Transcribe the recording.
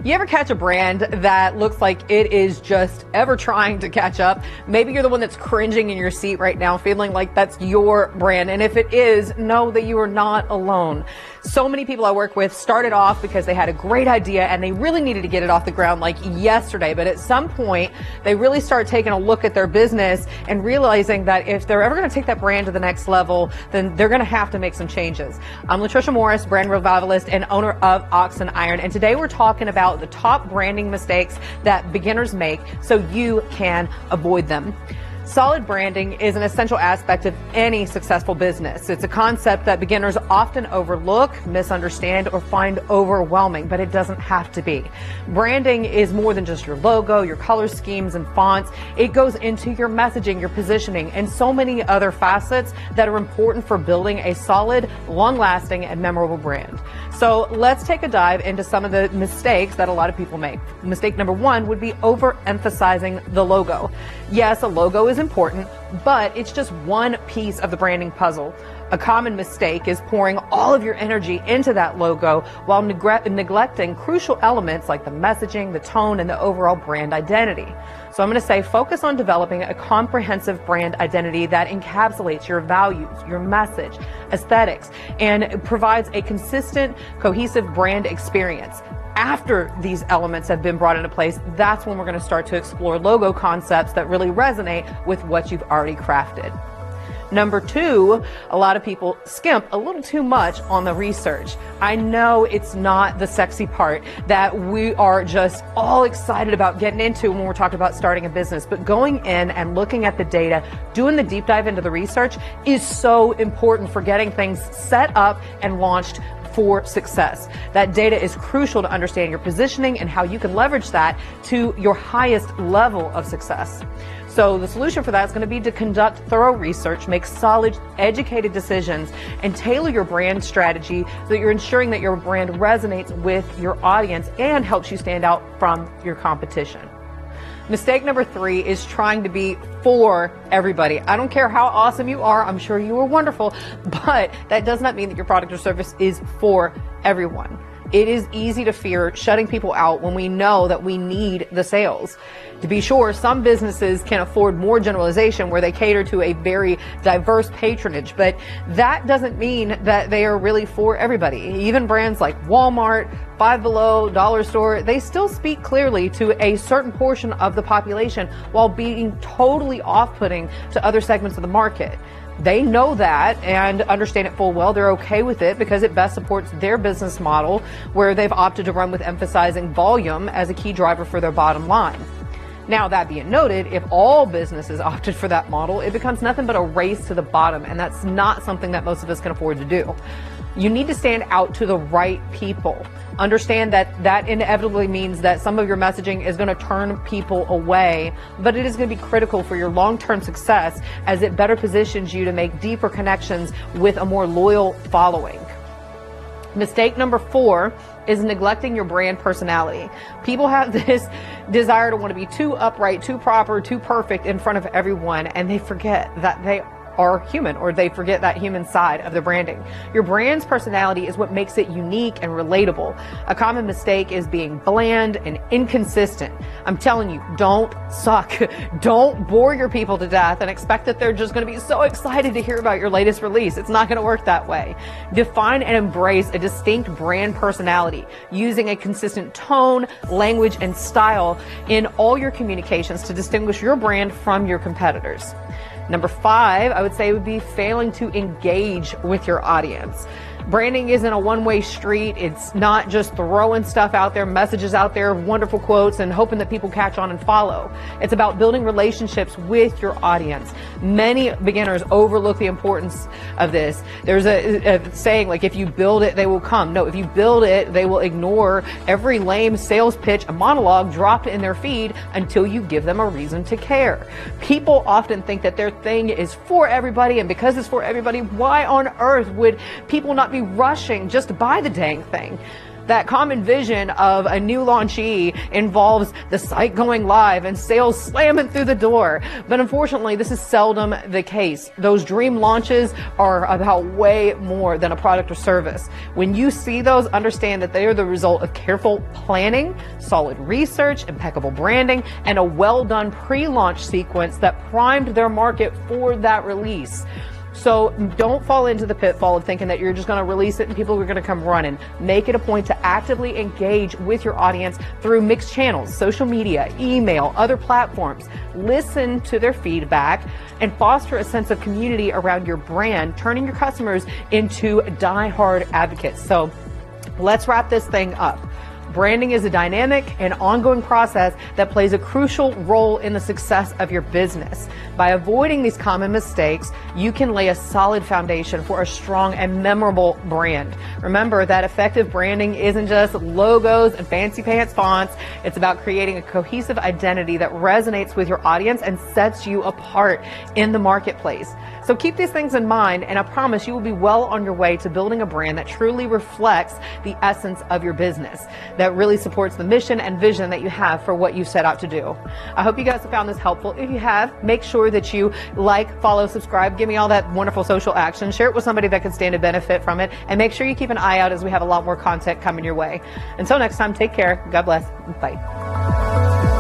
You ever catch a brand that looks like it is just ever trying to catch up? Maybe you're the one that's cringing in your seat right now, feeling like that's your brand. And if it is, know that you are not alone. So many people I work with started off because they had a great idea and they really needed to get it off the ground like yesterday. But at some point, they really start taking a look at their business and realizing that if they're ever going to take that brand to the next level, then they're going to have to make some changes. I'm Latricia Morris, brand revivalist and owner of Oxen Iron. And today we're talking about the top branding mistakes that beginners make so you can avoid them. Solid branding is an essential aspect of any successful business. It's a concept that beginners often overlook, misunderstand, or find overwhelming, but it doesn't have to be. Branding is more than just your logo, your color schemes and fonts. It goes into your messaging, your positioning, and so many other facets that are important for building a solid, long-lasting, and memorable brand. So let's take a dive into some of the mistakes that a lot of people make. Mistake number one would be overemphasizing the logo. Yes, a logo is important, but it's just one piece of the branding puzzle. A common mistake is pouring all of your energy into that logo while neglecting crucial elements like the messaging, the tone, and the overall brand identity. So I'm going to say focus on developing a comprehensive brand identity that encapsulates your values, your message, aesthetics, and provides a consistent, cohesive brand experience. After these elements have been brought into place, that's when we're going to start to explore logo concepts that really resonate with what you've already crafted. Number two, a lot of people skimp a little too much on the research. I know it's not the sexy part that we are just all excited about getting into when we're talking about starting a business, but going in and looking at the data, doing the deep dive into the research is so important for getting things set up and launched for success. That data is crucial to understand your positioning and how you can leverage that to your highest level of success. So the solution for that is going to be to conduct thorough research, make solid, educated decisions, and tailor your brand strategy so that you're ensuring that your brand resonates with your audience and helps you stand out from your competition. Mistake number three is trying to be for everybody. I don't care how awesome you are. I'm sure you are wonderful, but that does not mean that your product or service is for everyone. It is easy to fear shutting people out when we know that we need the sales. To be sure, some businesses can afford more generalization where they cater to a very diverse patronage, but that doesn't mean that they are really for everybody. Even brands like Walmart, Five Below, Dollar Store, they still speak clearly to a certain portion of the population while being totally off-putting to other segments of the market. They know that and understand it full well. They're okay with it because it best supports their business model where they've opted to run with emphasizing volume as a key driver for their bottom line. Now, that being noted, if all businesses opted for that model, it becomes nothing but a race to the bottom, and that's not something that most of us can afford to do. You need to stand out to the right people. Understand that that inevitably means that some of your messaging is going to turn people away, but it is going to be critical for your long-term success as it better positions you to make deeper connections with a more loyal following. Mistake number four is neglecting your brand personality. People have this desire to want to be too upright, too proper, too perfect in front of everyone, and they forget that they are human, or they forget that human side of the branding. Your brand's personality is what makes it unique and relatable. A common mistake is being bland and inconsistent. I'm telling you, don't suck. Don't bore your people to death and expect that they're just going to be so excited to hear about your latest release. It's not going to work that way. Define and embrace a distinct brand personality using a consistent tone, language, and style in all your communications to distinguish your brand from your competitors. Number five, I would say, would be failing to engage with your audience. Branding isn't a one-way street. It's not just throwing stuff out there, messages out there, wonderful quotes, and hoping that people catch on and follow. It's about building relationships with your audience. Many beginners overlook the importance of this. There's a saying like, if you build it, they will come. No, if you build it, they will ignore every lame sales pitch, a monologue dropped in their feed until you give them a reason to care. People often think that their thing is for everybody, and because it's for everybody, why on earth would people not be rushing just to buy the dang thing? That common vision of a new launchee involves the site going live and sales slamming through the door. But unfortunately, this is seldom the case. Those dream launches are about way more than a product or service. When you see those, understand that they are the result of careful planning, solid research, impeccable branding, and a well-done pre-launch sequence that primed their market for that release. So don't fall into the pitfall of thinking that you're just going to release it and people are going to come running. Make it a point to actively engage with your audience through mixed channels, social media, email, other platforms. Listen to their feedback and foster a sense of community around your brand, turning your customers into die-hard advocates. So let's wrap this thing up. Branding is a dynamic and ongoing process that plays a crucial role in the success of your business. By avoiding these common mistakes, you can lay a solid foundation for a strong and memorable brand. Remember that effective branding isn't just logos and fancy pants fonts. It's about creating a cohesive identity that resonates with your audience and sets you apart in the marketplace. So keep these things in mind, and I promise you will be well on your way to building a brand that truly reflects the essence of your business, that really supports the mission and vision that you have for what you set out to do. I hope you guys have found this helpful. If you have, make sure that you like, follow, subscribe, give me all that wonderful social action, share it with somebody that could stand to benefit from it, and make sure you keep an eye out as we have a lot more content coming your way. Until next time, take care. God bless. Bye.